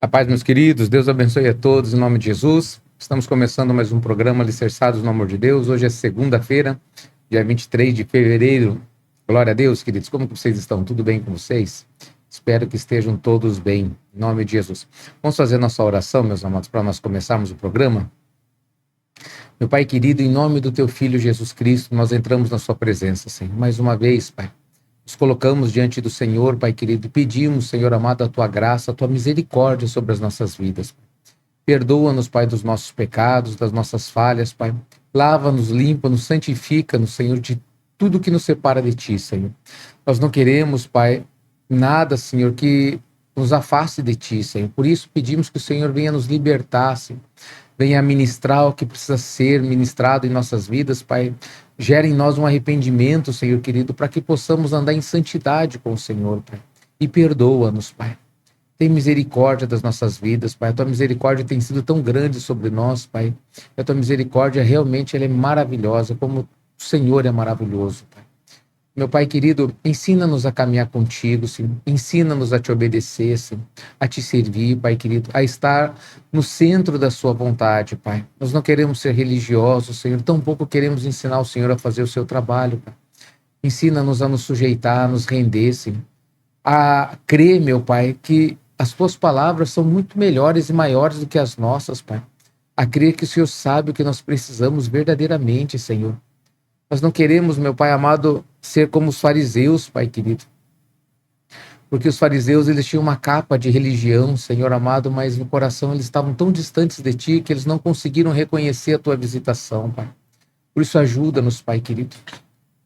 A paz, meus queridos, Deus abençoe a todos em nome de Jesus. Estamos começando mais um programa Alicerçados no Amor de Deus. Hoje é segunda-feira, dia 23 de fevereiro. Glória a Deus, queridos. Como que vocês estão? Tudo bem com vocês? Espero que estejam todos bem, em nome de Jesus. Vamos fazer nossa oração, meus amados, para nós começarmos o programa? Meu Pai querido, em nome do Teu Filho Jesus Cristo, nós entramos na Sua presença, Senhor. Mais uma vez, Pai. Nos colocamos diante do Senhor, Pai querido, e pedimos, Senhor amado, a Tua graça, a Tua misericórdia sobre as nossas vidas. Perdoa-nos, Pai, dos nossos pecados, das nossas falhas, Pai. Lava-nos, limpa-nos, santifica-nos, Senhor, de tudo que nos separa de Ti, Senhor. Nós não queremos, Pai, nada, Senhor, que nos afaste de Ti, Senhor. Por isso pedimos que o Senhor venha nos libertar, Senhor. Venha ministrar o que precisa ser ministrado em nossas vidas, Pai. Gera em nós um arrependimento, Senhor querido, para que possamos andar em santidade com o Senhor, Pai. E perdoa-nos, Pai. Tem misericórdia das nossas vidas, Pai. A Tua misericórdia tem sido tão grande sobre nós, Pai. A Tua misericórdia realmente ela é maravilhosa, como o Senhor é maravilhoso, Pai. Meu Pai querido, ensina-nos a caminhar contigo, Senhor. Ensina-nos a te obedecer, Senhor. A te servir, Pai querido. A estar no centro da sua vontade, Pai. Nós não queremos ser religiosos, Senhor. Tampouco queremos ensinar o Senhor a fazer o seu trabalho, Pai. Ensina-nos a nos sujeitar, a nos render, Senhor. A crer, meu Pai, que as tuas palavras são muito melhores e maiores do que as nossas, Pai. A crer que o Senhor sabe o que nós precisamos verdadeiramente, Senhor. Nós não queremos, meu Pai amado, ser como os fariseus, Pai querido. Porque os fariseus, eles tinham uma capa de religião, Senhor amado, mas no coração eles estavam tão distantes de Ti que eles não conseguiram reconhecer a Tua visitação, Pai. Por isso ajuda-nos, Pai querido.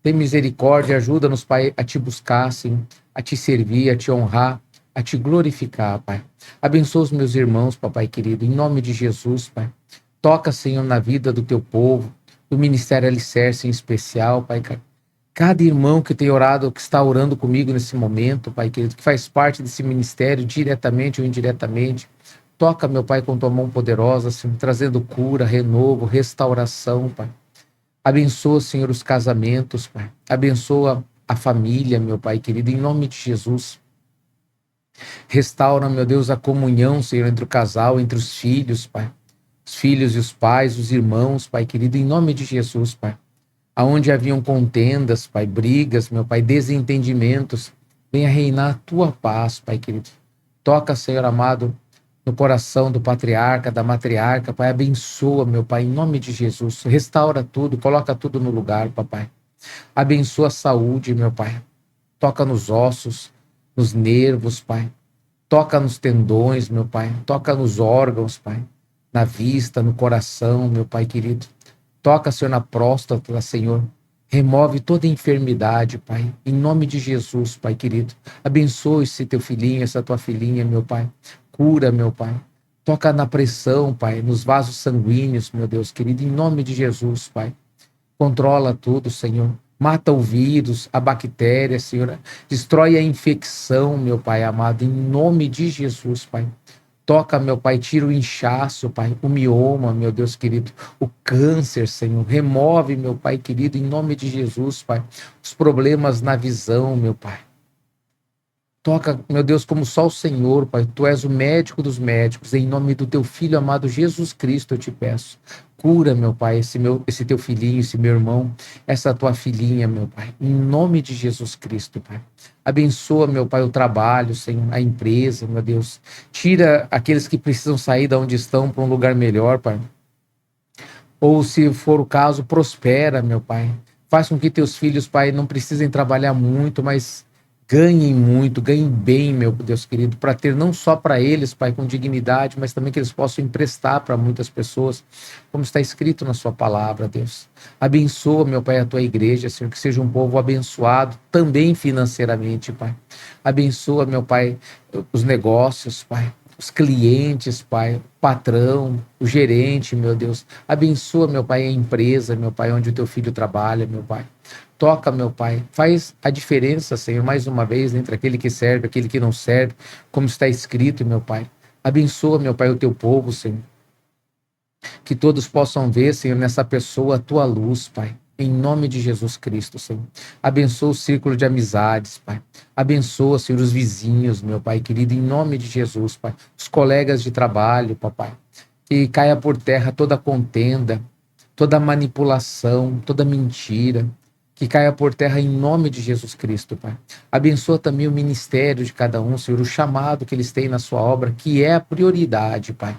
Tem misericórdia, ajuda-nos, Pai, a Te buscar, Senhor, a Te servir, a Te honrar, a Te glorificar, Pai. Abençoa os meus irmãos, Papai querido, em nome de Jesus, Pai. Toca, Senhor, na vida do Teu povo, do Ministério Alicerce em especial, Pai. Cada irmão que tem orado, que está orando comigo nesse momento, Pai querido, que faz parte desse ministério, diretamente ou indiretamente. Toca, meu Pai, com Tua mão poderosa, Senhor, trazendo cura, renovo, restauração, Pai. Abençoa, Senhor, os casamentos, Pai. Abençoa a família, meu Pai querido, em nome de Jesus. Restaura, meu Deus, a comunhão, Senhor, entre o casal, entre os filhos, Pai. Os filhos e os pais, os irmãos, Pai querido, em nome de Jesus, Pai. Aonde haviam contendas, Pai, brigas, meu Pai, desentendimentos, venha reinar a Tua paz, Pai querido. Toca, Senhor amado, no coração do patriarca, da matriarca, Pai, abençoa, meu Pai, em nome de Jesus. Restaura tudo, coloca tudo no lugar, Papai. Abençoa a saúde, meu Pai. Toca nos ossos, nos nervos, Pai. Toca nos tendões, meu Pai. Toca nos órgãos, Pai. Na vista, no coração, meu Pai querido. Toca, Senhor, na próstata, Senhor. Remove toda enfermidade, Pai. Em nome de Jesus, Pai querido. Abençoe esse Teu filhinho, essa Tua filhinha, meu Pai. Cura, meu Pai. Toca na pressão, Pai. Nos vasos sanguíneos, meu Deus querido. Em nome de Jesus, Pai. Controla tudo, Senhor. Mata o vírus, a bactéria, Senhor. Destrói a infecção, meu Pai amado. Em nome de Jesus, Pai. Toca, meu Pai, tira o inchaço, Pai, o mioma, meu Deus querido, o câncer, Senhor. Remove, meu Pai querido, em nome de Jesus, Pai, os problemas na visão, meu Pai. Toca, meu Deus, como só o Senhor, Pai. Tu és o médico dos médicos. Em nome do Teu Filho amado Jesus Cristo, eu te peço. Cura, meu Pai, esse Teu filhinho, esse meu irmão, essa Tua filhinha, meu Pai. Em nome de Jesus Cristo, Pai. Abençoa, meu Pai, o trabalho, Senhor, a empresa, meu Deus. Tira aqueles que precisam sair de onde estão para um lugar melhor, Pai. Ou, se for o caso, prospera, meu Pai. Faz com que Teus filhos, Pai, não precisem trabalhar muito, mas ganhem muito, ganhem bem, meu Deus querido, para ter não só para eles, Pai, com dignidade, mas também que eles possam emprestar para muitas pessoas, como está escrito na Sua palavra, Deus. Abençoa, meu Pai, a Tua igreja, Senhor, que seja um povo abençoado também financeiramente, Pai. Abençoa, meu Pai, os negócios, Pai. Os clientes, Pai, o patrão, o gerente, meu Deus. Abençoa, meu Pai, a empresa, meu Pai, onde o Teu filho trabalha, meu Pai. Toca, meu Pai. Faz a diferença, Senhor, mais uma vez, entre aquele que serve e aquele que não serve, como está escrito, meu Pai. Abençoa, meu Pai, o Teu povo, Senhor. Que todos possam ver, Senhor, nessa pessoa a Tua luz, Pai. Em nome de Jesus Cristo, Senhor. Abençoa o círculo de amizades, Pai. Abençoa, Senhor, os vizinhos, meu Pai querido, em nome de Jesus, Pai. Os colegas de trabalho, papai. Que caia por terra toda contenda, toda manipulação, toda mentira. Que caia por terra em nome de Jesus Cristo, Pai. Abençoa também o ministério de cada um, Senhor, o chamado que eles têm na sua obra, que é a prioridade, Pai.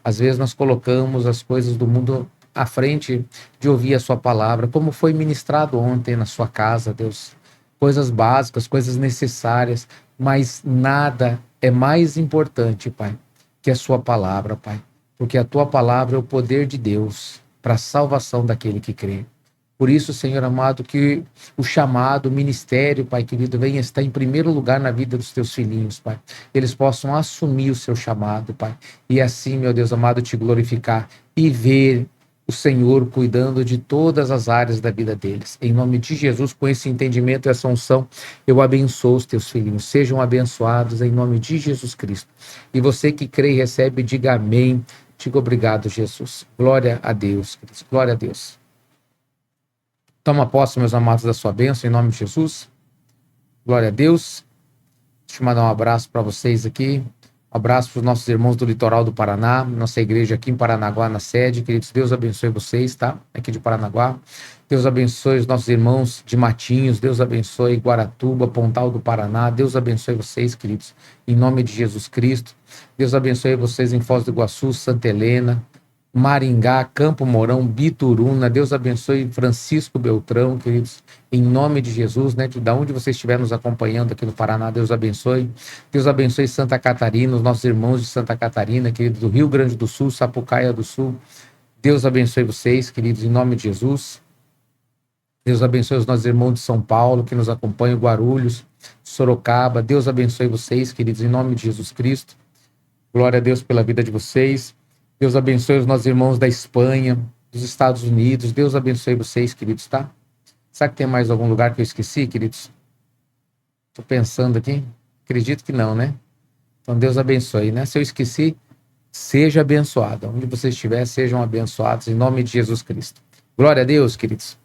Às vezes nós colocamos as coisas do mundo à frente de ouvir a sua palavra, como foi ministrado ontem na sua casa, Deus. Coisas básicas, coisas necessárias, mas nada é mais importante, Pai, que a sua palavra, Pai. Porque a tua palavra é o poder de Deus para a salvação daquele que crê. Por isso, Senhor amado, que o chamado, o ministério, Pai querido, venha estar em primeiro lugar na vida dos teus filhinhos, Pai. Eles possam assumir o seu chamado, Pai. E assim, meu Deus amado, te glorificar e ver o Senhor cuidando de todas as áreas da vida deles. Em nome de Jesus, com esse entendimento e essa unção, eu abençoo os teus filhinhos. Sejam abençoados em nome de Jesus Cristo. E você que crê e recebe, diga amém. Diga obrigado, Jesus. Glória a Deus, queridos. Glória a Deus. Toma posse, meus amados, da sua bênção, em nome de Jesus. Glória a Deus. Deixa eu mandar um abraço para vocês aqui. Um abraço para os nossos irmãos do litoral do Paraná, nossa igreja aqui em Paranaguá, na sede. Queridos, Deus abençoe vocês, tá? Aqui de Paranaguá. Deus abençoe os nossos irmãos de Matinhos. Deus abençoe Guaratuba, Pontal do Paraná. Deus abençoe vocês, queridos, em nome de Jesus Cristo. Deus abençoe vocês em Foz do Iguaçu, Santa Helena, Maringá, Campo Mourão, Bituruna. Deus abençoe Francisco Beltrão, queridos, em nome de Jesus, né? Da onde você estiver nos acompanhando aqui no Paraná, Deus abençoe. Deus abençoe Santa Catarina, os nossos irmãos de Santa Catarina, queridos, do Rio Grande do Sul, Sapucaia do Sul. Deus abençoe vocês, queridos, em nome de Jesus. Deus abençoe os nossos irmãos de São Paulo, que nos acompanham, Guarulhos, Sorocaba. Deus abençoe vocês, queridos, em nome de Jesus Cristo. Glória a Deus pela vida de vocês. Deus abençoe os nossos irmãos da Espanha, dos Estados Unidos. Deus abençoe vocês, queridos, tá? Será que tem mais algum lugar que eu esqueci, queridos? Estou pensando aqui. Acredito que não, né? Então Deus abençoe, né? Se eu esqueci, seja abençoado. Onde você estiver, sejam abençoados em nome de Jesus Cristo. Glória a Deus, queridos.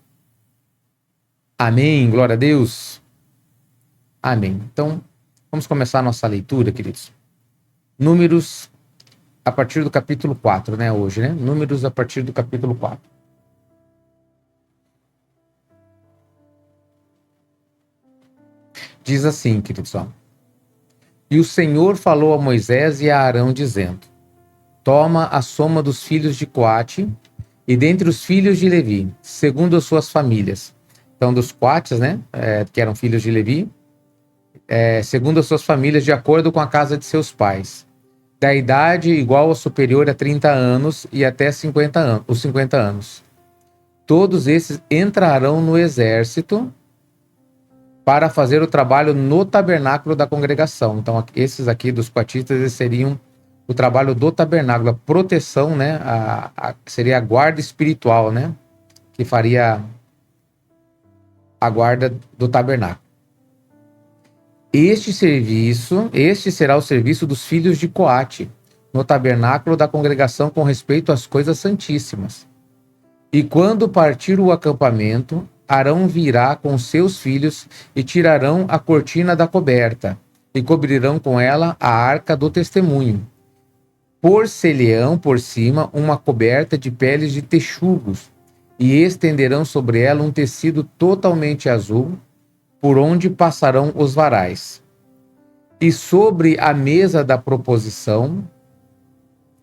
Amém. Glória a Deus. Amém. Então, vamos começar a nossa leitura, queridos. Números a partir do capítulo 4, né, hoje, né? Números a partir do capítulo 4. Diz assim, queridos, ó. E o Senhor falou a Moisés e a Arão, dizendo: toma a soma dos filhos de Coate e dentre os filhos de Levi, segundo as suas famílias. Então, dos Coates, né, que eram filhos de Levi, segundo as suas famílias, de acordo com a casa de seus pais, da idade igual ou superior a 30 anos e até os 50 anos. Todos esses entrarão no exército para fazer o trabalho no tabernáculo da congregação. Então, esses aqui dos coatistas, eles seriam o trabalho do tabernáculo, a proteção, né? Seria a guarda espiritual, né? Que faria a guarda do tabernáculo. Este será o serviço dos filhos de Coate, no tabernáculo da congregação com respeito às coisas santíssimas. E quando partir o acampamento, Arão virá com seus filhos e tirarão a cortina da coberta, e cobrirão com ela a arca do testemunho. Por-se-lhe-ão por cima uma coberta de peles de texugos, e estenderão sobre ela um tecido totalmente azul, por onde passarão os varais. E sobre a mesa da proposição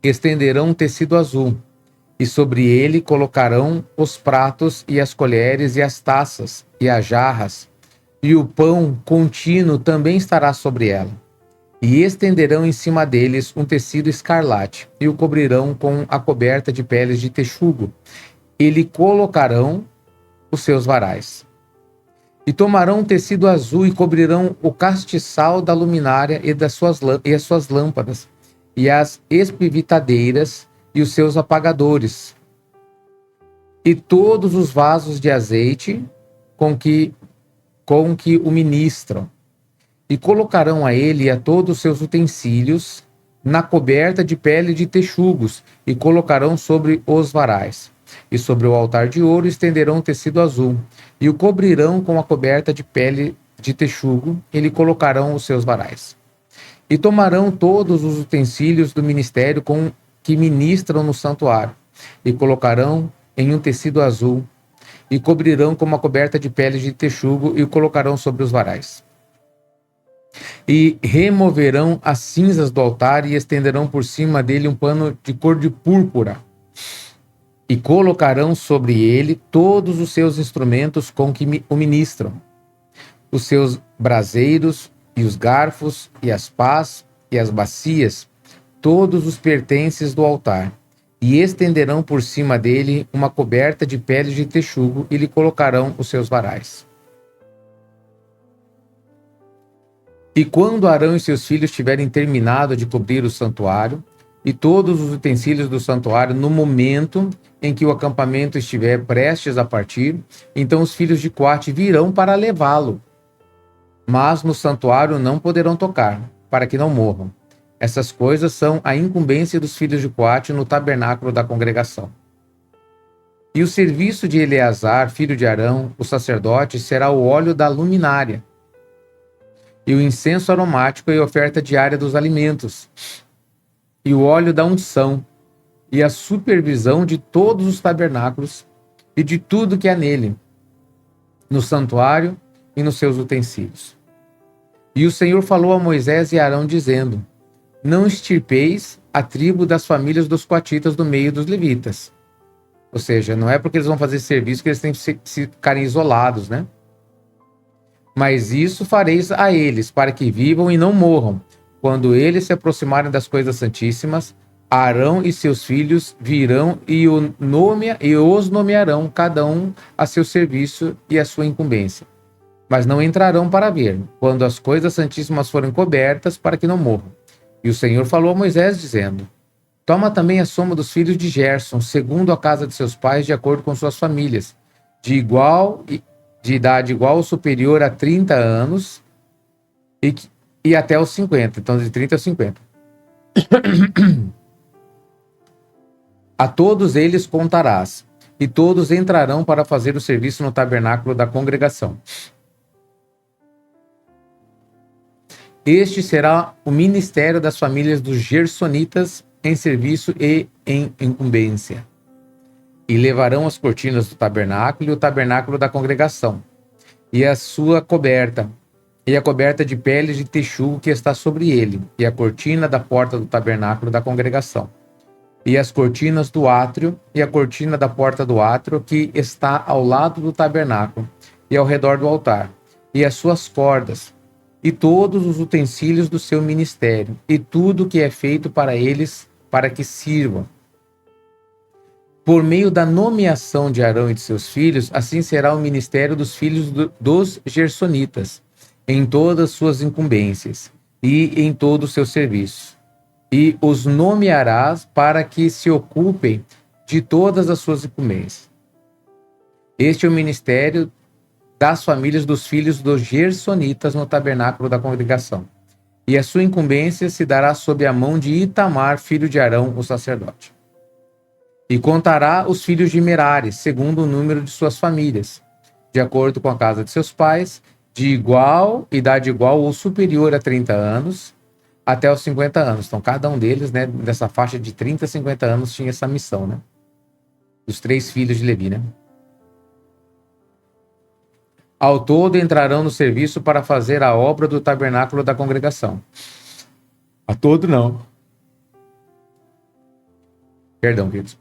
estenderão um tecido azul, e sobre ele colocarão os pratos e as colheres e as taças e as jarras, e o pão contínuo também estará sobre ela. E estenderão em cima deles um tecido escarlate, e o cobrirão com a coberta de peles de texugo, e lhe colocarão os seus varais. E tomarão um tecido azul e cobrirão o castiçal da luminária e as suas lâmpadas, e as espivitadeiras e os seus apagadores, e todos os vasos de azeite com que o ministram. E colocarão a ele e a todos os seus utensílios na coberta de pele de texugos, e colocarão sobre os varais. E sobre o altar de ouro estenderão um tecido azul, e o cobrirão com a coberta de pele de texugo, e lhe colocarão os seus varais. E tomarão todos os utensílios do ministério com que ministram no santuário, e colocarão em um tecido azul, e cobrirão com uma coberta de pele de texugo, e o colocarão sobre os varais. E removerão as cinzas do altar, e estenderão por cima dele um pano de cor de púrpura, e colocarão sobre ele todos os seus instrumentos com que o ministram, os seus braseiros, e os garfos, e as pás, e as bacias, todos os pertences do altar, e estenderão por cima dele uma coberta de pele de texugo, e lhe colocarão os seus varais. E quando Arão e seus filhos tiverem terminado de cobrir o santuário, e todos os utensílios do santuário, no momento em que o acampamento estiver prestes a partir, então os filhos de Coate virão para levá-lo, mas no santuário não poderão tocar, para que não morram. Essas coisas são a incumbência dos filhos de Coate no tabernáculo da congregação. E o serviço de Eleazar, filho de Arão, o sacerdote, será o óleo da luminária, e o incenso aromático e a oferta diária dos alimentos, e o óleo da unção, e a supervisão de todos os tabernáculos e de tudo que há nele, no santuário e nos seus utensílios. E o Senhor falou a Moisés e Arão, dizendo: não extirpeis a tribo das famílias dos coatitas do meio dos levitas. Ou seja, não é porque eles vão fazer serviço que eles têm que ficarem isolados, né? Mas isso fareis a eles, para que vivam e não morram. Quando eles se aproximarem das coisas santíssimas, Arão e seus filhos virão e os nomearão, cada um a seu serviço e a sua incumbência. Mas não entrarão para ver, quando as coisas santíssimas forem cobertas, para que não morram. E o Senhor falou a Moisés, dizendo: toma também a soma dos filhos de Gerson, segundo a casa de seus pais, de acordo com suas famílias, de idade igual ou superior a 30 anos e até os 50. Então, de 30 a 50. A todos eles contarás, e todos entrarão para fazer o serviço no tabernáculo da congregação. Este será o ministério das famílias dos gersonitas em serviço e em incumbência. E levarão as cortinas do tabernáculo e o tabernáculo da congregação, e a sua coberta, e a coberta de pele de texugo que está sobre ele, e a cortina da porta do tabernáculo da congregação, e as cortinas do átrio, e a cortina da porta do átrio que está ao lado do tabernáculo, e ao redor do altar, e as suas cordas, e todos os utensílios do seu ministério, e tudo que é feito para eles, para que sirvam. Por meio da nomeação de Arão e de seus filhos, assim será o ministério dos filhos dos gersonitas, em todas suas incumbências, e em todo o seu serviço. E os nomearás para que se ocupem de todas as suas incumbências. Este é o ministério das famílias dos filhos dos gersonitas no tabernáculo da congregação. E a sua incumbência se dará sob a mão de Itamar, filho de Arão, o sacerdote. E contará os filhos de Merari, segundo o número de suas famílias, de acordo com a casa de seus pais, de idade igual ou superior a 30 anos, até os 50 anos. Então, cada um deles, né, dessa faixa de 30 a 50 anos, tinha essa missão, né? Os 3 filhos de Levi, né? Ao todo entrarão no serviço para fazer a obra do tabernáculo da congregação. A todo não. Perdão, queridos.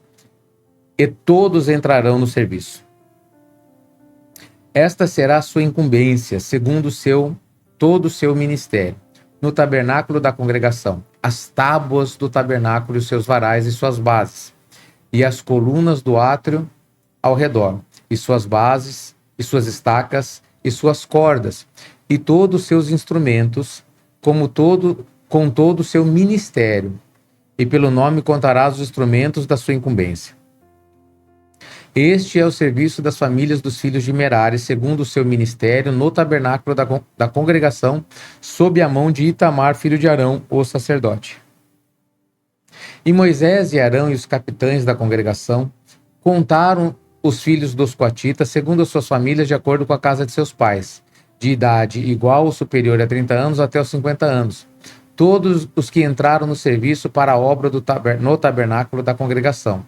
E todos entrarão no serviço. Esta será a sua incumbência, segundo todo o seu ministério, no tabernáculo da congregação, as tábuas do tabernáculo e os seus varais e suas bases, e as colunas do átrio ao redor, e suas bases, e suas estacas, e suas cordas, e todos os seus instrumentos, com todo o seu ministério, e pelo nome contarás os instrumentos da sua incumbência. Este é o serviço das famílias dos filhos de Merari, segundo o seu ministério, no tabernáculo da congregação, sob a mão de Itamar, filho de Arão, o sacerdote. E Moisés e Arão e os capitães da congregação contaram os filhos dos coatitas, segundo as suas famílias, de acordo com a casa de seus pais, de idade igual ou superior a 30 anos até os 50 anos, todos os que entraram no serviço para a obra no tabernáculo da congregação.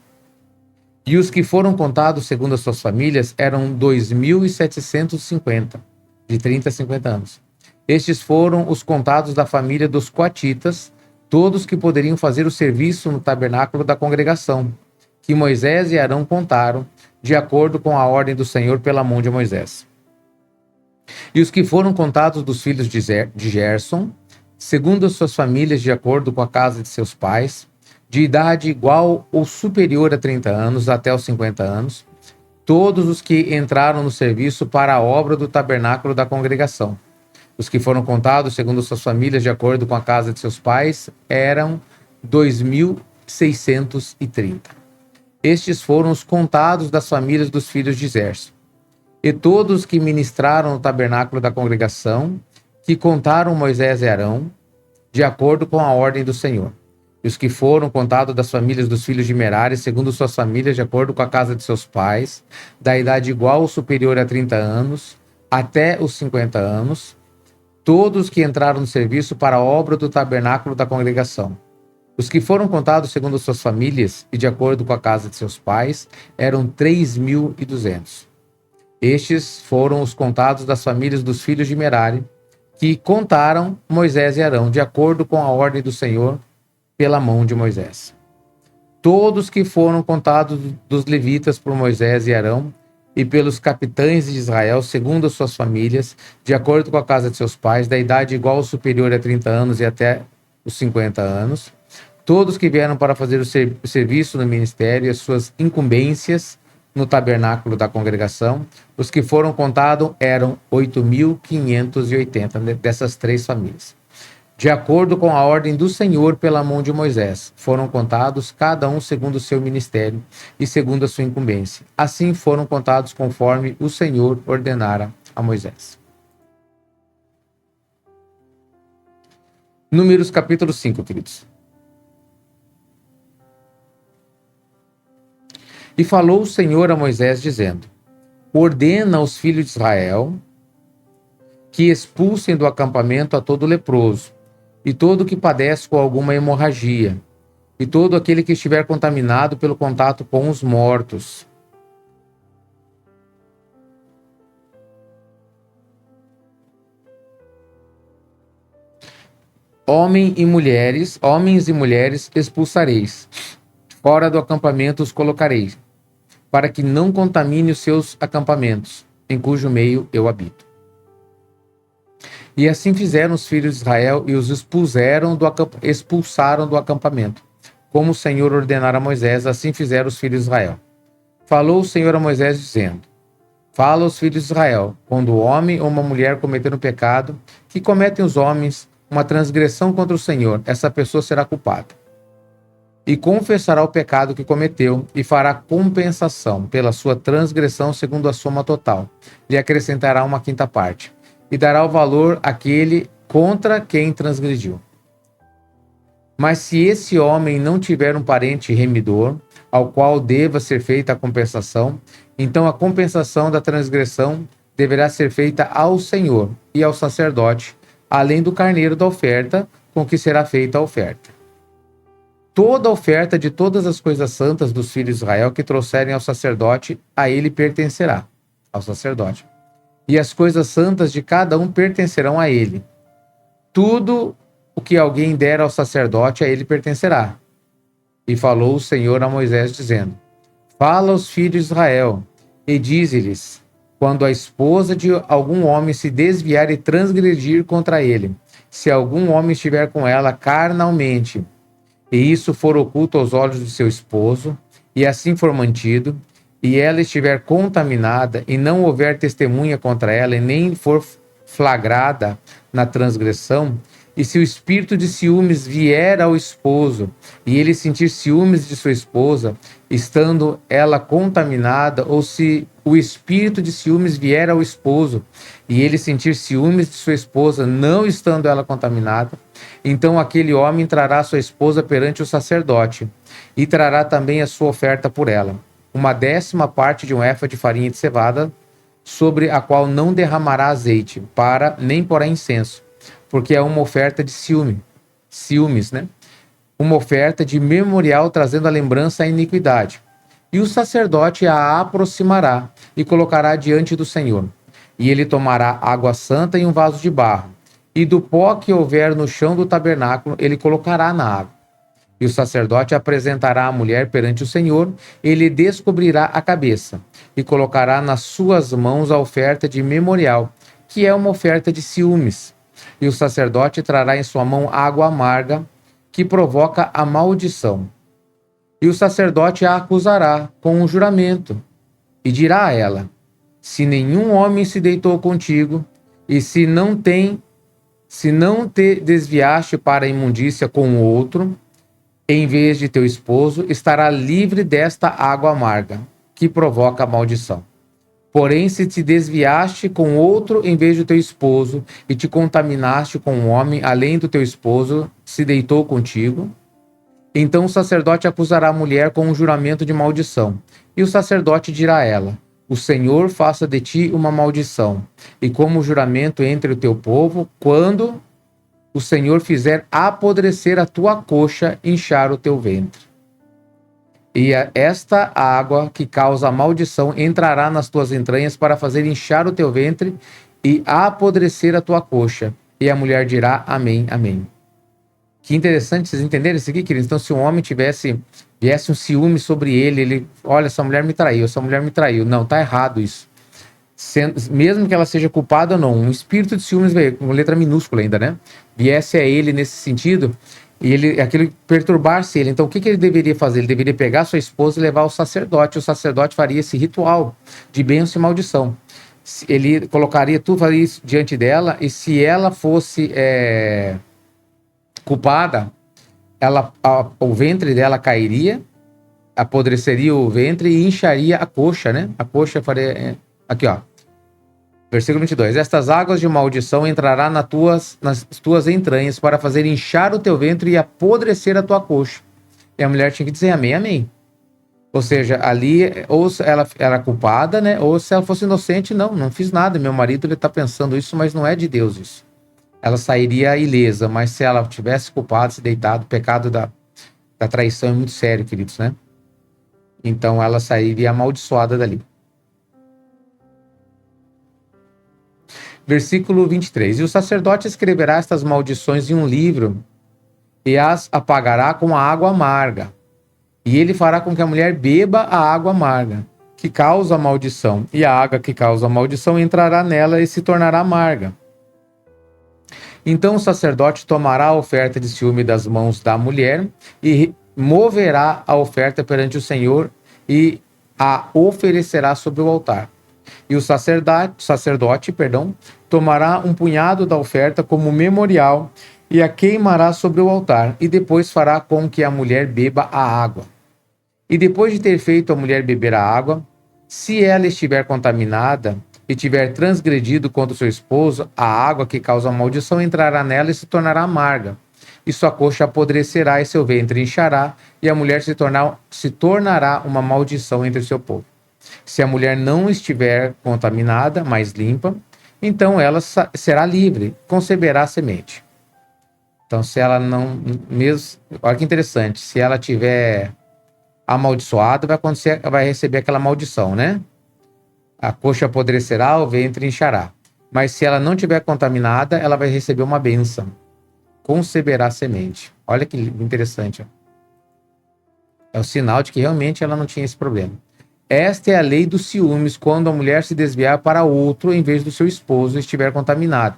E os que foram contados segundo as suas famílias eram 2.750, de 30 a 50 anos. Estes foram os contados da família dos coatitas, todos que poderiam fazer o serviço no tabernáculo da congregação, que Moisés e Arão contaram, de acordo com a ordem do Senhor pela mão de Moisés. E os que foram contados dos filhos de Gerson, segundo as suas famílias, de acordo com a casa de seus pais, de idade igual ou superior a 30 anos até os 50 anos, todos os que entraram no serviço para a obra do tabernáculo da congregação. Os que foram contados, segundo suas famílias, de acordo com a casa de seus pais, eram 2.630. Estes foram os contados das famílias dos filhos de Gerson. E todos que ministraram no tabernáculo da congregação, que contaram Moisés e Arão, de acordo com a ordem do Senhor. E os que foram contados das famílias dos filhos de Merari, segundo suas famílias, de acordo com a casa de seus pais, da idade igual ou superior a 30 anos, até os 50 anos, todos que entraram no serviço para a obra do tabernáculo da congregação. Os que foram contados segundo suas famílias e de acordo com a casa de seus pais eram 3.200. Estes foram os contados das famílias dos filhos de Merari, que contaram Moisés e Arão, de acordo com a ordem do Senhor, pela mão de Moisés. Todos que foram contados dos levitas por Moisés e Arão, e pelos capitães de Israel, segundo as suas famílias, de acordo com a casa de seus pais, da idade igual ou superior a 30 anos e até os 50 anos, todos que vieram para fazer o serviço no ministério e as suas incumbências no tabernáculo da congregação, os que foram contados eram 8.580 dessas três famílias. De acordo com a ordem do Senhor pela mão de Moisés, foram contados cada um segundo o seu ministério e segundo a sua incumbência. Assim foram contados conforme o Senhor ordenara a Moisés. Números capítulo 5, queridos. E falou o Senhor a Moisés, dizendo: ordena aos filhos de Israel que expulsem do acampamento a todo leproso, e todo que padece com alguma hemorragia, e todo aquele que estiver contaminado pelo contato com os mortos. Homens e mulheres expulsareis, fora do acampamento os colocareis, para que não contamine os seus acampamentos, em cujo meio eu habito. E assim fizeram os filhos de Israel e os expulsaram do acampamento. Como o Senhor ordenara a Moisés, assim fizeram os filhos de Israel. Falou o Senhor a Moisés, dizendo: fala aos filhos de Israel, quando o homem ou uma mulher cometer um pecado, que cometem os homens uma transgressão contra o Senhor, essa pessoa será culpada. E confessará o pecado que cometeu, e fará compensação pela sua transgressão segundo a soma total. Lhe acrescentará uma quinta parte, e dará o valor àquele contra quem transgrediu. Mas se esse homem não tiver um parente remidor, ao qual deva ser feita a compensação, então a compensação da transgressão deverá ser feita ao Senhor e ao sacerdote, além do carneiro da oferta com que será feita a oferta. Toda a oferta de todas as coisas santas dos filhos de Israel que trouxerem ao sacerdote, a ele pertencerá, ao sacerdote. E as coisas santas de cada um pertencerão a ele. Tudo o que alguém der ao sacerdote, a ele pertencerá. E falou o Senhor a Moisés, dizendo: fala aos filhos de Israel, e dize-lhes: quando a esposa de algum homem se desviar e transgredir contra ele, se algum homem estiver com ela carnalmente, e isso for oculto aos olhos de seu esposo, e assim for mantido, e ela estiver contaminada, e não houver testemunha contra ela, e nem for flagrada na transgressão, e se o espírito de ciúmes vier ao esposo, e ele sentir ciúmes de sua esposa, estando ela contaminada, ou se o espírito de ciúmes vier ao esposo, e ele sentir ciúmes de sua esposa, não estando ela contaminada, então aquele homem trará sua esposa perante o sacerdote, e trará também a sua oferta por ela. uma 10ª parte de um efa de farinha de cevada, sobre a qual não derramará azeite, nem porá incenso, porque é uma oferta de ciúmes, né? Uma oferta de memorial, trazendo a lembrança à iniquidade. E o sacerdote a aproximará e colocará diante do Senhor. E ele tomará água santa em um vaso de barro, e do pó que houver no chão do tabernáculo, ele colocará na água. E o sacerdote apresentará a mulher perante o Senhor, ele descobrirá a cabeça, e colocará nas suas mãos a oferta de memorial, que é uma oferta de ciúmes. E o sacerdote trará em sua mão água amarga, que provoca a maldição. E o sacerdote a acusará com um juramento, e dirá a ela: se nenhum homem se deitou contigo, e se não te desviaste para a imundícia com o outro, em vez de teu esposo, estará livre desta água amarga, que provoca a maldição. Porém, se te desviaste com outro em vez do teu esposo, e te contaminaste com um homem além do teu esposo, se deitou contigo, então o sacerdote acusará a mulher com um juramento de maldição. E o sacerdote dirá a ela: o Senhor faça de ti uma maldição, e como juramento entre o teu povo, quando o Senhor fizer apodrecer a tua coxa, inchar o teu ventre. E esta água que causa a maldição entrará nas tuas entranhas para fazer inchar o teu ventre e apodrecer a tua coxa. E a mulher dirá: amém, amém. Que interessante vocês entenderem isso aqui, queridos. Então, se um homem viesse um ciúme sobre ele, olha, essa mulher me traiu. Não, tá errado isso. Mesmo que ela seja culpada ou não, um espírito de ciúmes, com letra minúscula ainda, né? Viesse a ele nesse sentido, e aquilo perturbasse ele. Então, o que ele deveria fazer? Ele deveria pegar sua esposa e levar ao sacerdote. O sacerdote faria esse ritual de bênção e maldição. Ele colocaria tudo, faria isso diante dela, e se ela fosse culpada, o ventre dela cairia, apodreceria o ventre e incharia a coxa, né? A coxa faria... Aqui, ó. Versículo 22. Estas águas de maldição entrará nas tuas entranhas para fazer inchar o teu ventre e apodrecer a tua coxa. E a mulher tinha que dizer amém, amém. Ou seja, ali, ou ela era culpada, né? Ou se ela fosse inocente, não fiz nada. Meu marido, ele tá pensando isso, mas não é de Deus isso. Ela sairia ilesa, mas se ela tivesse culpado, se deitado, o pecado da traição é muito sério, queridos, né? Então ela sairia amaldiçoada dali. Versículo 23. E o sacerdote escreverá estas maldições em um livro e as apagará com a água amarga. E ele fará com que a mulher beba a água amarga, que causa a maldição. E a água que causa a maldição entrará nela e se tornará amarga. Então o sacerdote tomará a oferta de ciúme das mãos da mulher e moverá a oferta perante o Senhor e a oferecerá sobre o altar. E o sacerdote, tomará um punhado da oferta como memorial e a queimará sobre o altar, e depois fará com que a mulher beba a água. E depois de ter feito a mulher beber a água, se ela estiver contaminada e tiver transgredido contra o seu esposo, a água que causa a maldição entrará nela e se tornará amarga. E sua coxa apodrecerá e seu ventre inchará, e a mulher se tornará uma maldição entre o seu povo. Se a mulher não estiver contaminada, mas limpa, então ela será livre, conceberá a semente. Então, se ela não... olha que interessante, se ela tiver amaldiçoada, vai receber aquela maldição, né? A coxa apodrecerá, o ventre inchará. Mas se ela não tiver contaminada, ela vai receber uma bênção. Conceberá a semente. Olha que interessante. Ó. É o sinal de que realmente ela não tinha esse problema. Esta é a lei dos ciúmes, quando a mulher se desviar para outro em vez do seu esposo e estiver contaminado.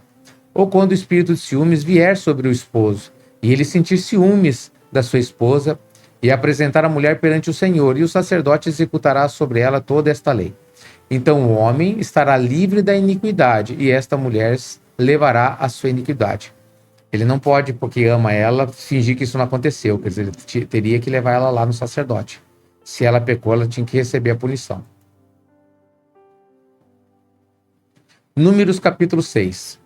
Ou quando o espírito de ciúmes vier sobre o esposo, e ele sentir ciúmes da sua esposa, e apresentar a mulher perante o Senhor, e o sacerdote executará sobre ela toda esta lei. Então o homem estará livre da iniquidade, e esta mulher levará a sua iniquidade. Ele não pode, porque ama ela, fingir que isso não aconteceu. Quer dizer, ele teria que levar ela lá no sacerdote. Se ela pecou, ela tinha que receber a punição. Números capítulo 6.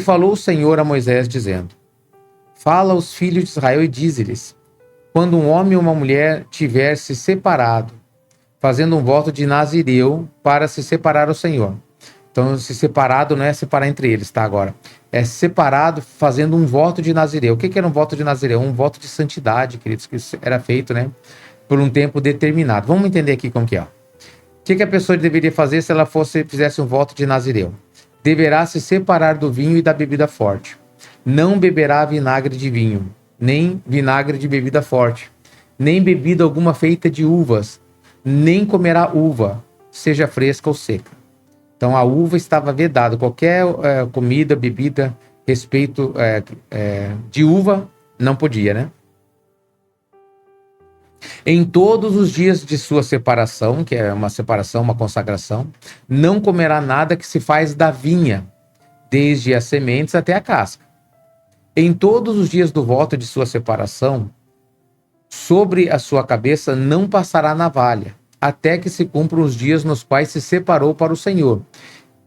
Falou o Senhor a Moisés, dizendo: Fala aos filhos de Israel e dize-lhes: quando um homem ou uma mulher tiver se separado, fazendo um voto de Nazireu para se separar ao Senhor. Então, se separado não é separar entre eles, tá? Agora, é separado fazendo um voto de Nazireu. O que era um voto de Nazireu? Um voto de santidade, queridos, que era feito, né? Por um tempo determinado. Vamos entender aqui como que é. O que a pessoa deveria fazer se ela fizesse um voto de Nazireu? Deverá se separar do vinho e da bebida forte. Não beberá vinagre de vinho, nem vinagre de bebida forte, nem bebida alguma feita de uvas, nem comerá uva, seja fresca ou seca. Então a uva estava vedada, qualquer comida, bebida, respeito de uva, não podia, né? Em todos os dias de sua separação, que é uma separação, uma consagração, não comerá nada que se faz da vinha, desde as sementes até a casca. Em todos os dias do voto de sua separação, sobre a sua cabeça não passará navalha, até que se cumpram os dias nos quais se separou para o Senhor.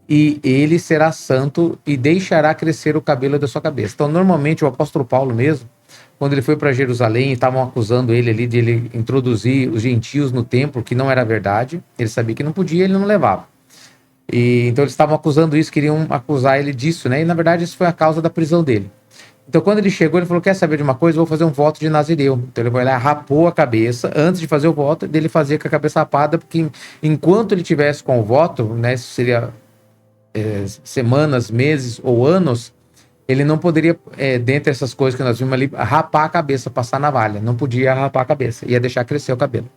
E ele será santo e deixará crescer o cabelo da sua cabeça. Então, normalmente, o apóstolo Paulo mesmo, quando ele foi para Jerusalém e estavam acusando ele ali de ele introduzir os gentios no templo, que não era verdade, ele sabia que não podia, ele não levava. E então eles estavam acusando isso, queriam acusar ele disso, né? E na verdade isso foi a causa da prisão dele. Então quando ele chegou, ele falou, quer saber de uma coisa? Eu vou fazer um voto de Nazireu. Então ele foi lá, rapou a cabeça, antes de fazer o voto, dele fazer com a cabeça rapada, porque enquanto ele tivesse com o voto, né, isso seria semanas, meses ou anos, ele não poderia, dentre essas coisas que nós vimos ali, rapar a cabeça, passar navalha. Não podia rapar a cabeça, ia deixar crescer o cabelo.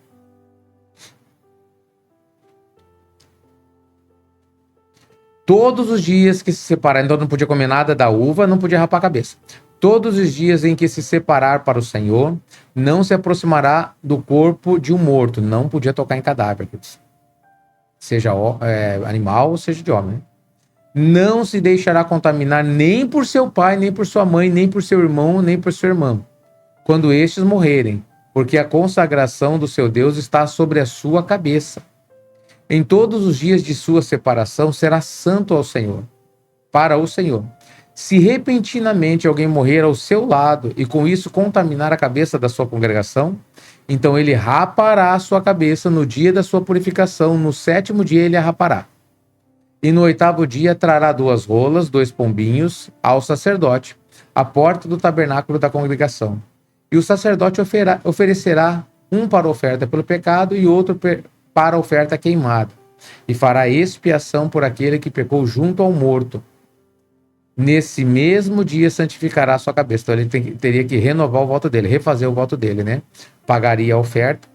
Todos os dias que se separar, então não podia comer nada da uva, não podia rapar a cabeça. Todos os dias em que se separar para o Senhor, não se aproximará do corpo de um morto, não podia tocar em cadáver, seja animal ou seja de homem, né? Não se deixará contaminar nem por seu pai, nem por sua mãe, nem por seu irmão, nem por seu irmão, quando estes morrerem, porque a consagração do seu Deus está sobre a sua cabeça. Em todos os dias de sua separação será santo ao Senhor, para o Senhor. Se repentinamente alguém morrer ao seu lado e com isso contaminar a cabeça da sua congregação, então ele rapará a sua cabeça no dia da sua purificação, no 7º dia ele a rapará. E no 8º dia trará 2 rolas, 2 pombinhos ao sacerdote, à porta do tabernáculo da congregação. E o sacerdote oferecerá um para oferta pelo pecado e outro para a oferta queimada, e fará expiação por aquele que pecou junto ao morto. Nesse mesmo dia santificará a sua cabeça. Então ele teria que renovar o voto dele, refazer o voto dele, né? Pagaria a oferta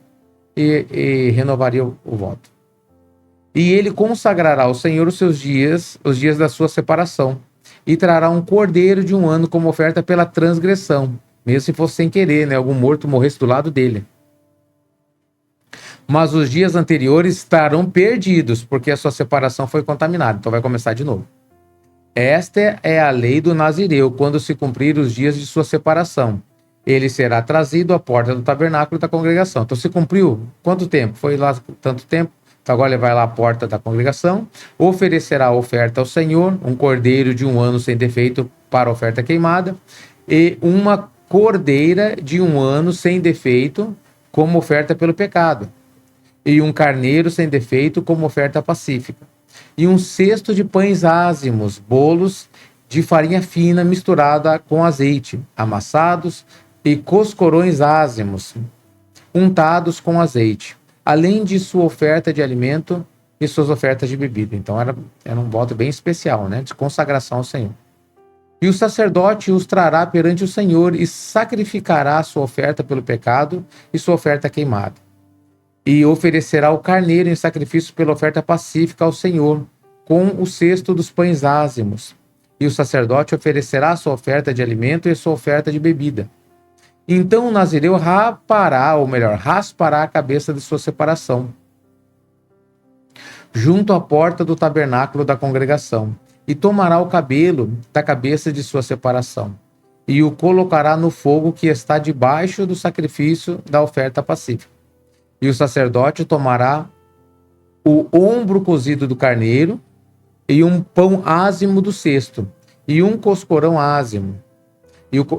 e renovaria o voto. E ele consagrará ao Senhor os seus dias, os dias da sua separação, e trará um cordeiro de 1 ano como oferta pela transgressão, mesmo se fosse sem querer, né? Algum morto morresse do lado dele. Mas os dias anteriores estarão perdidos, porque a sua separação foi contaminada. Então vai começar de novo. Esta é a lei do Nazireu, quando se cumprir os dias de sua separação. Ele será trazido à porta do tabernáculo da congregação. Então se cumpriu, quanto tempo? Foi lá tanto tempo? Então agora ele vai lá à porta da congregação, oferecerá a oferta ao Senhor, um cordeiro de 1 ano sem defeito para a oferta queimada, e uma cordeira de 1 ano sem defeito como oferta pelo pecado, e um carneiro sem defeito como oferta pacífica, e um cesto de pães ázimos, bolos de farinha fina misturada com azeite, amassados, e coscorões ázimos, untados com azeite, além de sua oferta de alimento e suas ofertas de bebida. Então era um voto bem especial, né, de consagração ao Senhor. E o sacerdote os trará perante o Senhor e sacrificará sua oferta pelo pecado e sua oferta queimada. E oferecerá o carneiro em sacrifício pela oferta pacífica ao Senhor, com o cesto dos pães ázimos. E o sacerdote oferecerá sua oferta de alimento e sua oferta de bebida. Então o Nazireu raspará a cabeça de sua separação, junto à porta do tabernáculo da congregação, e tomará o cabelo da cabeça de sua separação, e o colocará no fogo que está debaixo do sacrifício da oferta pacífica. E o sacerdote tomará o ombro cozido do carneiro, e um pão ázimo do cesto, e um coscorão ázimo,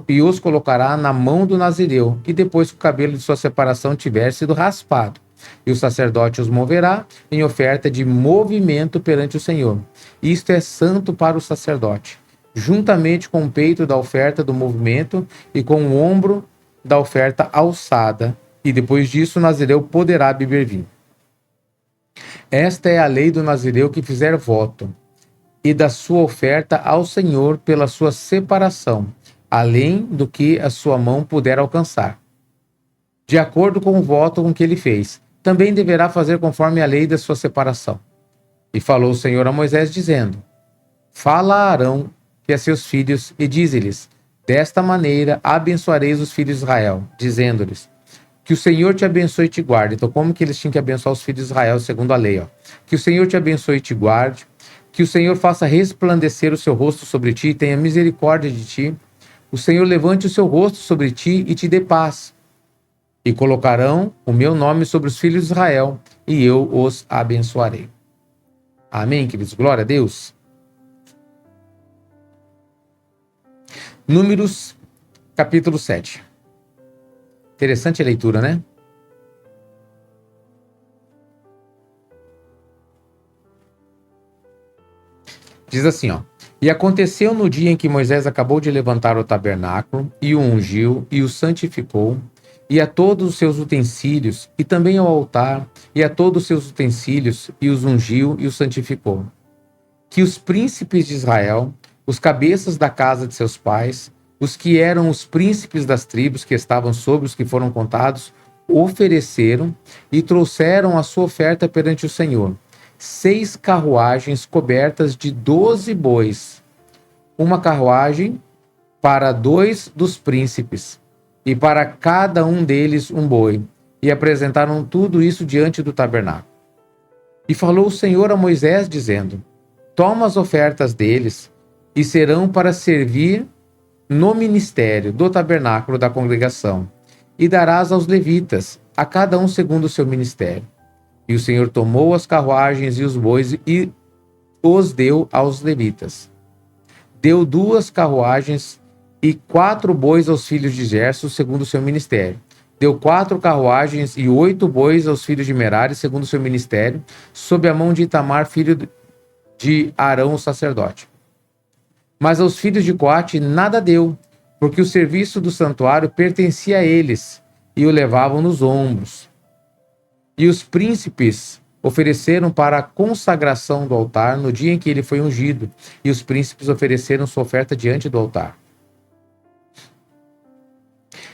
e os colocará na mão do nazireu, e depois que o cabelo de sua separação tiver sido raspado. E o sacerdote os moverá em oferta de movimento perante o Senhor. Isto é santo para o sacerdote, juntamente com o peito da oferta do movimento e com o ombro da oferta alçada. E depois disso o nazireu poderá beber vinho. Esta é a lei do nazireu que fizer voto, e da sua oferta ao Senhor pela sua separação, além do que a sua mão puder alcançar, de acordo com o voto com que ele fez. Também deverá fazer conforme a lei da sua separação. E falou o Senhor a Moisés, dizendo: Fala a Arão e a seus filhos, e dize-lhes: Desta maneira abençoareis os filhos de Israel, dizendo-lhes: Que o Senhor te abençoe e te guarde. Então, como que eles tinham que abençoar os filhos de Israel, segundo a lei? Que o Senhor te abençoe e te guarde. Que o Senhor faça resplandecer o seu rosto sobre ti e tenha misericórdia de ti. O Senhor levante o seu rosto sobre ti e te dê paz. E colocarão o meu nome sobre os filhos de Israel, e eu os abençoarei. Amém, queridos? Glória a Deus. Números, capítulo 7. Interessante a leitura, né? Diz assim, E aconteceu no dia em que Moisés acabou de levantar o tabernáculo, e o ungiu, e o santificou, e a todos os seus utensílios, e também ao altar, e a todos os seus utensílios, e os ungiu e os santificou. Que os príncipes de Israel, os cabeças da casa de seus pais, os que eram os príncipes das tribos que estavam sobre os que foram contados, ofereceram e trouxeram a sua oferta perante o Senhor. 6 carruagens cobertas de 12 bois, uma carruagem para 2 dos príncipes, e para cada um deles um boi, e apresentaram tudo isso diante do tabernáculo. E falou o Senhor a Moisés, dizendo: Toma as ofertas deles, e serão para servir no ministério do tabernáculo da congregação, e darás aos levitas, a cada um segundo o seu ministério. E o Senhor tomou as carruagens e os bois e os deu aos levitas. Deu 2 carruagens e 4 bois aos filhos de Gerson, segundo o seu ministério. Deu 4 carruagens e 8 bois aos filhos de Merari, segundo o seu ministério, sob a mão de Itamar, filho de Arão, o sacerdote. Mas aos filhos de Coate nada deu, porque o serviço do santuário pertencia a eles, e o levavam nos ombros. E os príncipes ofereceram para a consagração do altar no dia em que ele foi ungido, e os príncipes ofereceram sua oferta diante do altar.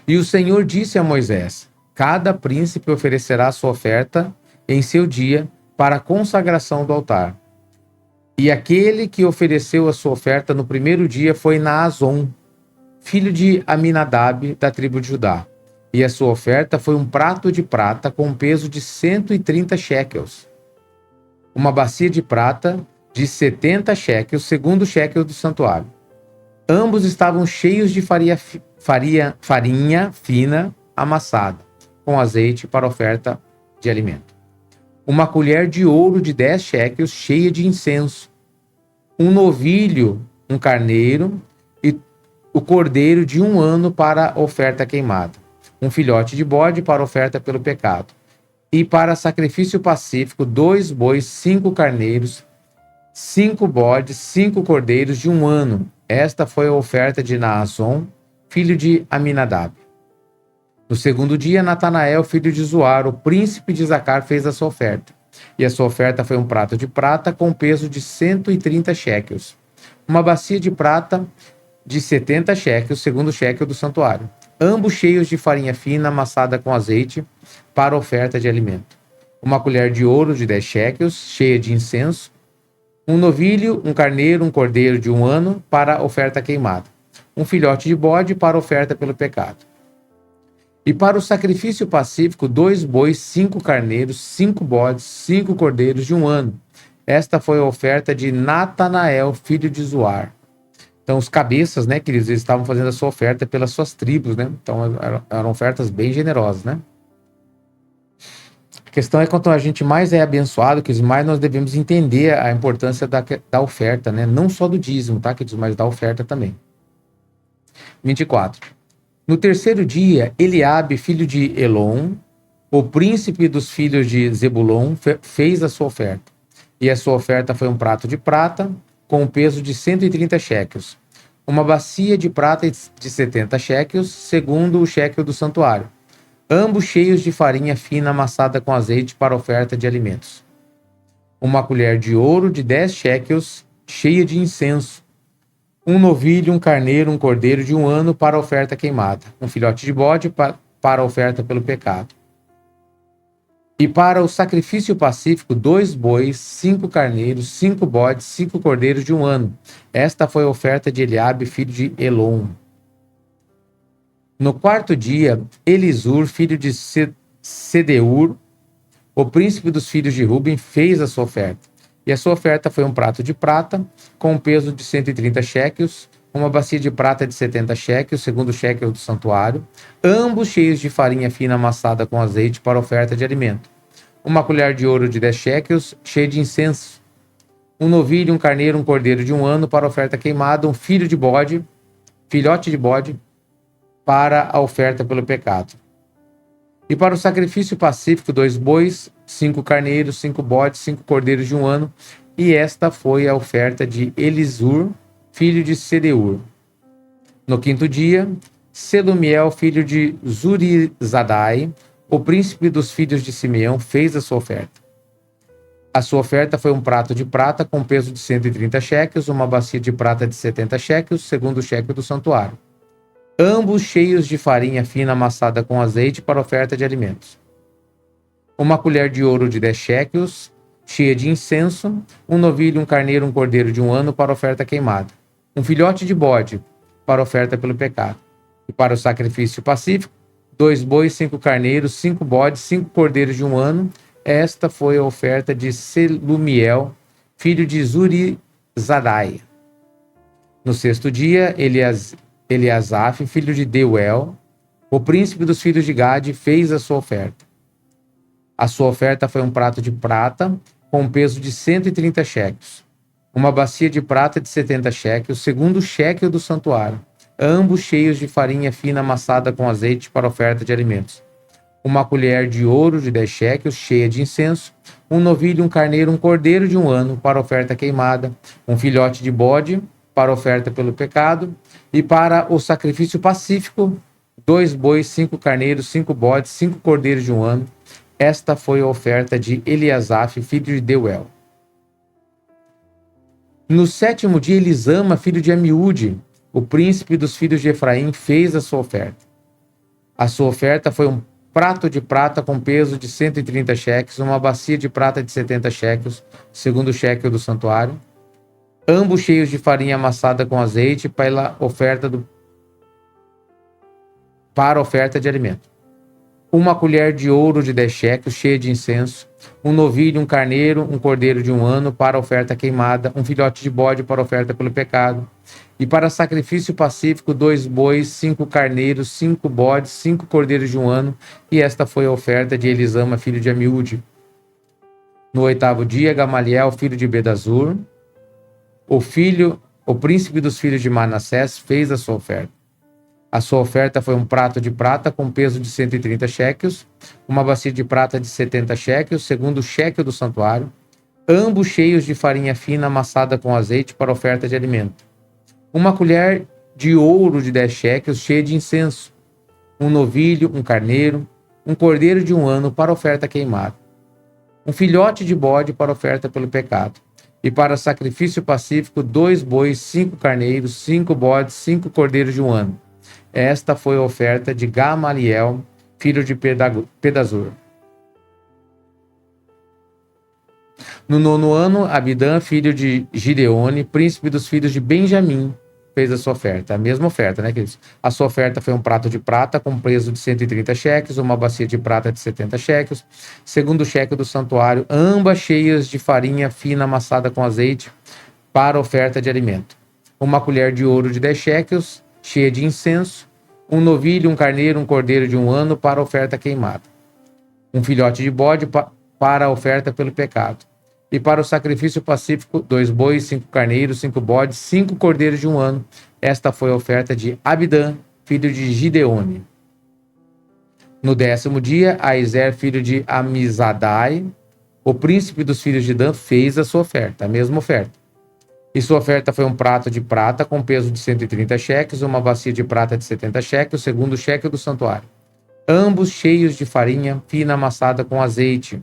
E o Senhor disse a Moisés: Cada príncipe oferecerá sua oferta em seu dia para a consagração do altar. E aquele que ofereceu a sua oferta no primeiro dia foi Naazon, filho de Aminadab, da tribo de Judá. E a sua oferta foi um prato de prata com peso de 130 shekels, uma bacia de prata de 70 shekels, segundo shekel do santuário. Ambos estavam cheios de farinha fina amassada, com azeite para oferta de alimento. Uma colher de ouro de 10 shekels cheia de incenso, um novilho, um carneiro e o cordeiro de 1 ano para oferta queimada, um filhote de bode para oferta pelo pecado, e para sacrifício pacífico 2 bois, 5 carneiros, 5 bodes, 5 cordeiros de 1 ano. Esta foi a oferta de Naasson, filho de Aminadab. No segundo dia, Natanael, filho de Zoar, o príncipe de Zacar, fez a sua oferta. E a sua oferta foi um prato de prata com peso de 130 shekels, uma bacia de prata de 70 shekels, segundo shekel do santuário, ambos cheios de farinha fina amassada com azeite para oferta de alimento. Uma colher de ouro de 10 shekels, cheia de incenso, um novilho, um carneiro, um cordeiro de 1 ano para oferta queimada, um filhote de bode para oferta pelo pecado. E para o sacrifício pacífico, 2 bois, 5 carneiros, 5 bodes, 5 cordeiros de 1 ano. Esta foi a oferta de Natanael, filho de Zoar. Então, os cabeças, né, queridos, eles estavam fazendo a sua oferta pelas suas tribos, né? Então, eram ofertas bem generosas, né? A questão é quanto a gente mais é abençoado, que mais nós devemos entender a importância da oferta, né? Não só do dízimo, tá, queridos, mas da oferta também. 24. No terceiro dia, Eliabe, filho de Elon, o príncipe dos filhos de Zebulon, fez a sua oferta. E a sua oferta foi um prato de prata, com o peso de 130 shekels, uma bacia de prata de 70 shekels, segundo o shekel do santuário, ambos cheios de farinha fina amassada com azeite para oferta de alimentos. Uma colher de ouro de 10 shekels, cheia de incenso, um novilho, um carneiro, um cordeiro de 1 ano para a oferta queimada, um filhote de bode para a oferta pelo pecado. E para o sacrifício pacífico, 2 bois, 5 carneiros, 5 bodes, 5 cordeiros de 1 ano. Esta foi a oferta de Eliabe, filho de Elon. No quarto dia, Elisur, filho de Sedeur, o príncipe dos filhos de Ruben, fez a sua oferta. E a sua oferta foi um prato de prata, com um peso de 130 shekels, uma bacia de prata de 70 shekels, segundo o shekel do santuário, ambos cheios de farinha fina amassada com azeite para oferta de alimento. Uma colher de ouro de 10 shekels, cheia de incenso. Um novilho, um carneiro, um cordeiro de 1 ano para oferta queimada, um filhote de bode, para a oferta pelo pecado. E para o sacrifício pacífico, 2 bois, 5 carneiros, 5 bodes, 5 cordeiros de 1 ano. E esta foi a oferta de Elisur, filho de Sedeur. No quinto dia, Selumiel, filho de Zurizadai, o príncipe dos filhos de Simeão, fez a sua oferta. A sua oferta foi um prato de prata com peso de 130 shekels, uma bacia de prata de 70 shekels, segundo o shekel do santuário, ambos cheios de farinha fina amassada com azeite para oferta de alimentos. Uma colher de ouro de 10 shekels, cheia de incenso, um novilho, um carneiro, um cordeiro de 1 ano para oferta queimada, um filhote de bode para oferta pelo pecado. E para o sacrifício pacífico, 2 bois, 5 carneiros, 5 bodes, 5 cordeiros de 1 ano. Esta foi a oferta de Selumiel, filho de Zurizadai. No sexto dia, Eliasaf, filho de Deuel, o príncipe dos filhos de Gade, fez a sua oferta. A sua oferta foi um prato de prata com um peso de 130 shekels, uma bacia de prata de 70 shekels, segundo o shekel do santuário, ambos cheios de farinha fina amassada com azeite para oferta de alimentos. Uma colher de ouro de 10 shekels, cheia de incenso, um novilho, um carneiro, um cordeiro de 1 ano para oferta queimada, um filhote de bode para oferta pelo pecado, e para o sacrifício pacífico, 2 bois, 5 carneiros, 5 bodes, 5 cordeiros de 1 ano. Esta foi a oferta de Eliasaf, filho de Deuel. No sétimo dia, Elisama, filho de Amiúde, o príncipe dos filhos de Efraim, fez a sua oferta. A sua oferta foi um prato de prata com peso de 130 shekels, uma bacia de prata de 70 shekels, segundo o shekel do santuário, ambos cheios de farinha amassada com azeite para oferta de alimento. Uma colher de ouro de 10 shekels, cheia de incenso, um novilho, um carneiro, um cordeiro de 1 ano para oferta queimada, um filhote de bode para oferta pelo pecado, e para sacrifício pacífico, 2 bois, 5 carneiros, 5 bodes, 5 cordeiros de 1 ano, e esta foi a oferta de Elisama, filho de Amiúde. No oitavo dia, Gamaliel, filho de Bedazur, o príncipe dos filhos de Manassés, fez a sua oferta. A sua oferta foi um prato de prata com peso de 130 shekels, uma bacia de prata de 70 shekels, segundo o shekel do santuário, ambos cheios de farinha fina amassada com azeite para oferta de alimento. Uma colher de ouro de 10 shekels, cheia de incenso, um novilho, um carneiro, um cordeiro de 1 ano para oferta queimada, um filhote de bode para oferta pelo pecado, e para sacrifício pacífico, 2 bois, 5 carneiros, 5 bodes, 5 cordeiros de 1 ano. Esta foi a oferta de Gamaliel, filho de Pedazur. No nono ano, Abidã, filho de Gideone, príncipe dos filhos de Benjamim, fez a sua oferta. A mesma oferta, né, queridos? A sua oferta foi um prato de prata com peso de 130 shekels, uma bacia de prata de 70 shekels, segundo o shekel do santuário, ambas cheias de farinha fina amassada com azeite para oferta de alimento. Uma colher de ouro de 10 shekels, cheia de incenso, um novilho, um carneiro, um cordeiro de 1 ano para oferta queimada, um filhote de bode para a oferta pelo pecado, e para o sacrifício pacífico, 2 bois, 5 carneiros, 5 bodes, 5 cordeiros de 1 ano. Esta foi a oferta de Abidã, filho de Gideone. No 10º dia, Aizer, filho de Amizadai, o príncipe dos filhos de Dan, fez a sua oferta, a mesma oferta. E sua oferta foi um prato de prata com peso de 130 sheques, uma bacia de prata de 70 sheques, o segundo shekel do santuário. Ambos cheios de farinha fina amassada com azeite,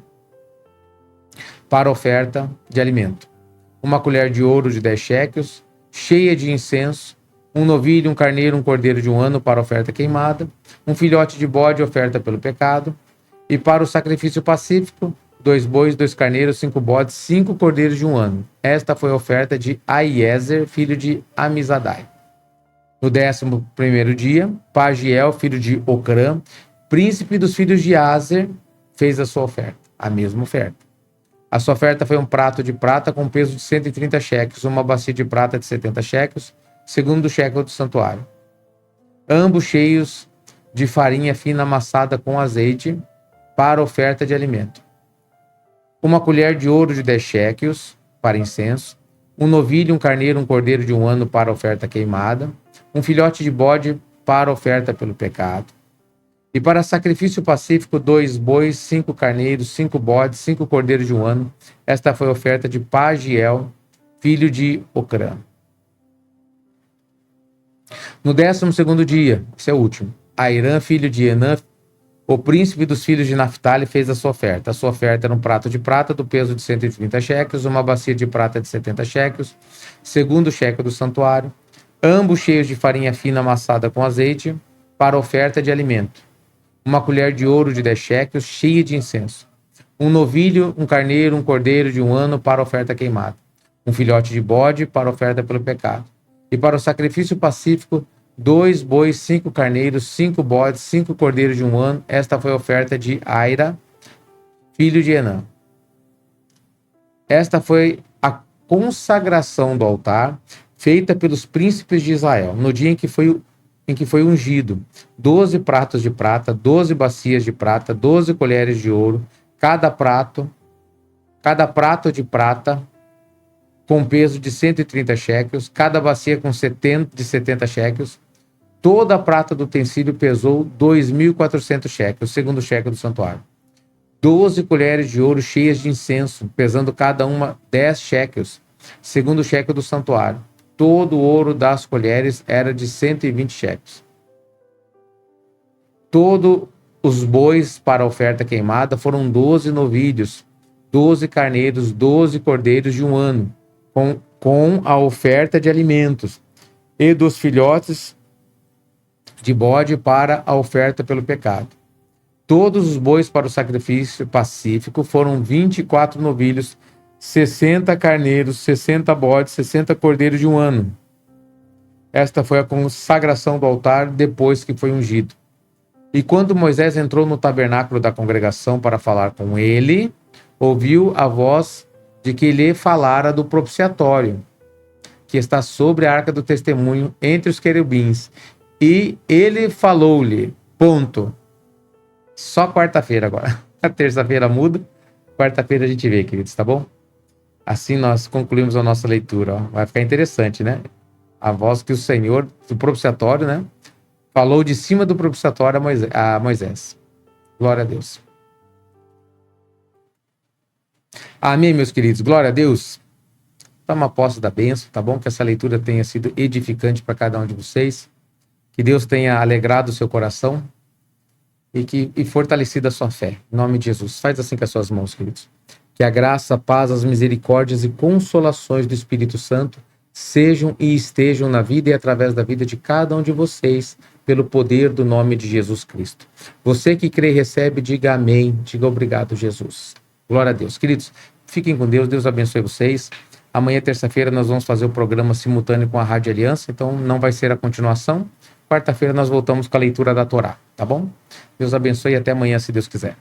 para oferta de alimento. Uma colher de ouro de 10 shekels, cheia de incenso, um novilho, um carneiro, um cordeiro de 1 ano para oferta queimada, um filhote de bode, oferta pelo pecado, e para o sacrifício pacífico, 2 bois, 2 carneiros, 5 bodes, 5 cordeiros de 1 ano. Esta foi a oferta de Aiezer, filho de Amizadai. No 11º dia, Pagiel, filho de Ocrã, príncipe dos filhos de Azer, fez a sua oferta, a mesma oferta. A sua oferta foi um prato de prata com peso de 130 sheques, uma bacia de prata de 70 sheques, segundo shekel do santuário. Ambos cheios de farinha fina amassada com azeite, para oferta de alimento. Uma colher de ouro de 10 shekels, para incenso. Um novilho, um carneiro, um cordeiro de 1 ano para oferta queimada. Um filhote de bode para oferta pelo pecado. E para sacrifício pacífico, 2 bois, 5 carneiros, 5 bodes, 5 cordeiros de 1 ano. Esta foi a oferta de Pagiel, filho de Ocrã. No 12º dia, esse é o último, Airã, filho de Enã, o príncipe dos filhos de Naphtali, fez a sua oferta. A sua oferta era um prato de prata do peso de 130 shekels, uma bacia de prata de 70 shekels, segundo shekel do santuário, ambos cheios de farinha fina amassada com azeite, para oferta de alimento. Uma colher de ouro de 10 shekels, cheia de incenso. Um novilho, um carneiro, um cordeiro de 1 ano para oferta queimada. Um filhote de bode para oferta pelo pecado. E para o sacrifício pacífico, 2 bois, 5 carneiros, 5 bodes, 5 cordeiros de 1 ano. Esta foi a oferta de Aira, filho de Enã. Esta foi a consagração do altar, feita pelos príncipes de Israel, no dia em que foi ungido. 12 pratos de prata, 12 bacias de prata, 12 colheres de ouro, cada prato de prata com peso de 130 shekels, cada bacia com 70 shekels. Toda a prata do utensílio pesou 2.400 shekels, segundo o shekel do santuário. 12 colheres de ouro cheias de incenso, pesando cada uma 10 shekels, segundo o shekel do santuário. Todo o ouro das colheres era de 120 shekels. Todos os bois para a oferta queimada foram 12 novilhos, 12 carneiros, 12 cordeiros de 1 ano, com a oferta de alimentos, e dos filhotes de bode para a oferta pelo pecado. Todos os bois para o sacrifício pacífico foram 24 novilhos, 60 carneiros, 60 bodes, 60 cordeiros de 1 ano. Esta foi a consagração do altar depois que foi ungido. E quando Moisés entrou no tabernáculo da congregação para falar com ele, ouviu a voz de que lhe falara do propiciatório, que está sobre a arca do testemunho entre os querubins. E ele falou-lhe, ponto. Só quarta-feira agora. A terça-feira muda, quarta-feira a gente vê, queridos, tá bom? Assim nós concluímos a nossa leitura. Ó. Vai ficar interessante, né? A voz que o Senhor, do propiciatório, né? Falou de cima do propiciatório a Moisés. Glória a Deus. Amém, meus queridos. Glória a Deus. Toma posse da bênção, tá bom? Que essa leitura tenha sido edificante para cada um de vocês. Que Deus tenha alegrado o seu coração e fortalecido a sua fé. Em nome de Jesus. Faz assim com as suas mãos, queridos. Que a graça, a paz, as misericórdias e consolações do Espírito Santo sejam e estejam na vida e através da vida de cada um de vocês, pelo poder do nome de Jesus Cristo. Você que crê e recebe, diga amém. Diga obrigado, Jesus. Glória a Deus. Queridos, fiquem com Deus. Deus abençoe vocês. Amanhã, terça-feira, nós vamos fazer o programa simultâneo com a Rádio Aliança, então não vai ser a continuação. Quarta-feira nós voltamos com a leitura da Torá, tá bom? Deus abençoe e até amanhã, se Deus quiser.